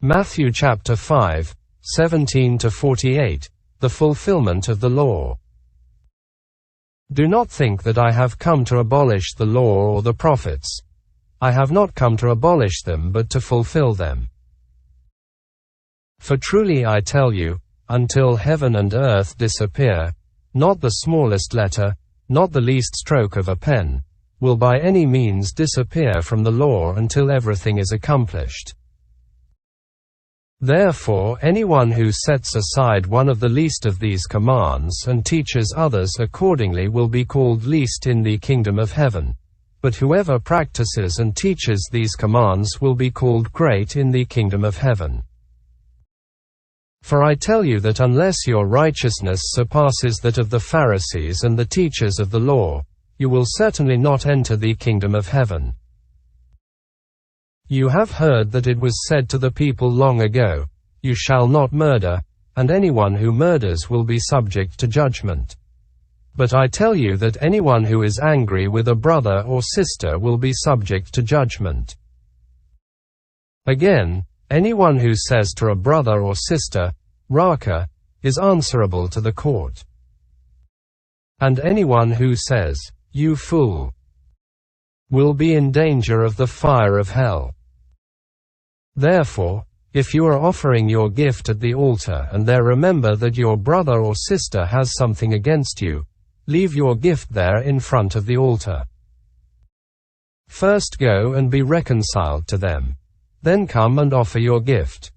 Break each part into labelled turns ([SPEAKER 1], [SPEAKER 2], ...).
[SPEAKER 1] Matthew chapter 5, 17-48, the fulfillment of the law. Do not think that I have come to abolish the law or the prophets. I have not come to abolish them but to fulfill them. For truly I tell you, until heaven and earth disappear, not the smallest letter, not the least stroke of a pen, will by any means disappear from the law until everything is accomplished. Therefore anyone who sets aside one of the least of these commands and teaches others accordingly will be called least in the kingdom of heaven. But whoever practices and teaches these commands will be called great in the kingdom of heaven. For I tell you that unless your righteousness surpasses that of the Pharisees and the teachers of the law, you will certainly not enter the kingdom of heaven. You have heard that it was said to the people long ago, "You shall not murder, and anyone who murders will be subject to judgment." But I tell you that anyone who is angry with a brother or sister will be subject to judgment. Again, anyone who says to a brother or sister, "Raka," is answerable to the court. And anyone who says, "You fool," will be in danger of the fire of hell. Therefore, if you are offering your gift at the altar and there remember that your brother or sister has something against you, leave your gift there in front of the altar. First go and be reconciled to them. Then come and offer your gift.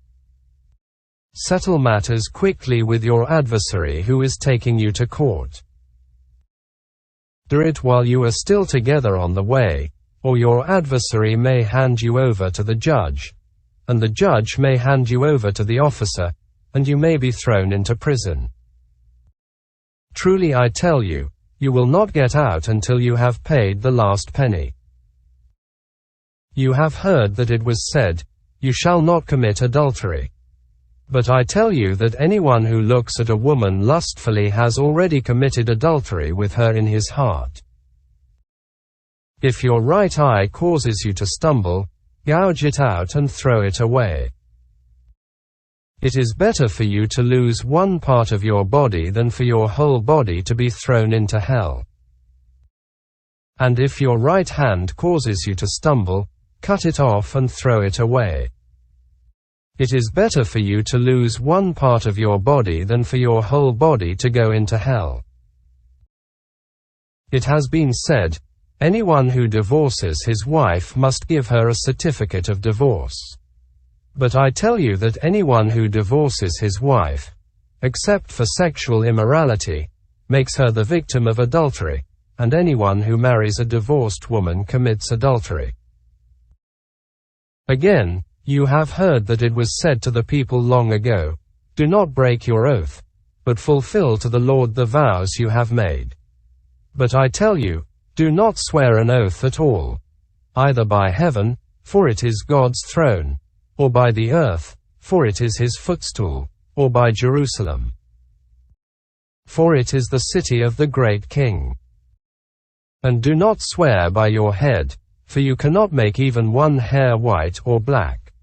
[SPEAKER 1] Settle matters quickly with your adversary who is taking you to court. Do it while you are still together on the way, or your adversary may hand you over to the judge, and the judge may hand you over to the officer, and you may be thrown into prison. Truly I tell you, you will not get out until you have paid the last penny. You have heard that it was said, "You shall not commit adultery." But I tell you that anyone who looks at a woman lustfully has already committed adultery with her in his heart. If your right eye causes you to stumble, gouge it out and throw it away. It is better for you to lose one part of your body than for your whole body to be thrown into hell. And if your right hand causes you to stumble, cut it off and throw it away. It is better for you to lose one part of your body than for your whole body to go into hell. It has been said, "Anyone who divorces his wife must give her a certificate of divorce." But I tell you that anyone who divorces his wife, except for sexual immorality, makes her the victim of adultery, and anyone who marries a divorced woman commits adultery. Again, you have heard that it was said to the people long ago, "Do not break your oath, but fulfill to the Lord the vows you have made." But I tell you, do not swear an oath at all, either by heaven, for it is God's throne, or by the earth, for it is his footstool, or by Jerusalem, for it is the city of the great King. And do not swear by your head, for you cannot make even one hair white or black.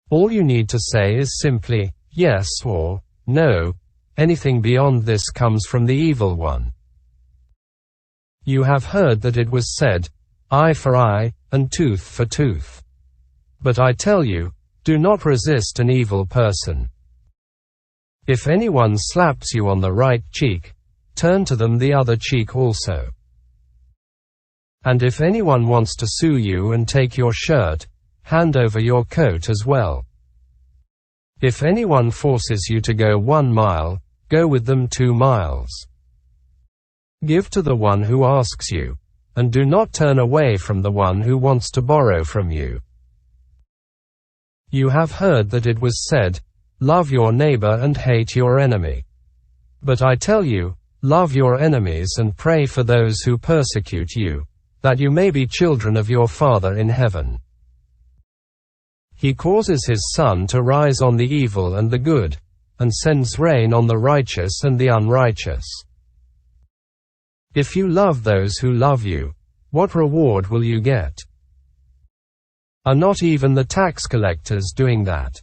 [SPEAKER 1] All you need to say is simply, yes or no. Anything beyond this comes from the evil one. You have heard that it was said, "Eye for eye, and tooth for tooth." But I tell you, do not resist an evil person. If anyone slaps you on the right cheek, turn to them the other cheek also. And if anyone wants to sue you and take your shirt, hand over your coat as well. If anyone forces you to go 1 mile, go with them 2 miles. Give to the one who asks you, and do not turn away from the one who wants to borrow from you. You have heard that it was said, "Love your neighbor and hate your enemy." But I tell you, love your enemies and pray for those who persecute you, that you may be children of your Father in heaven. He causes his sun to rise on the evil and the good, and sends rain on the righteous and the unrighteous. If you love those who love you, what reward will you get? Are not even the tax collectors doing that?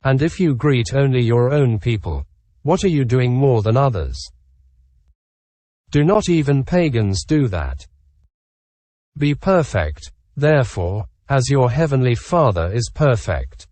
[SPEAKER 1] And if you greet only your own people, what are you doing more than others? Do not even pagans do that? Be perfect, therefore, as your heavenly Father is perfect.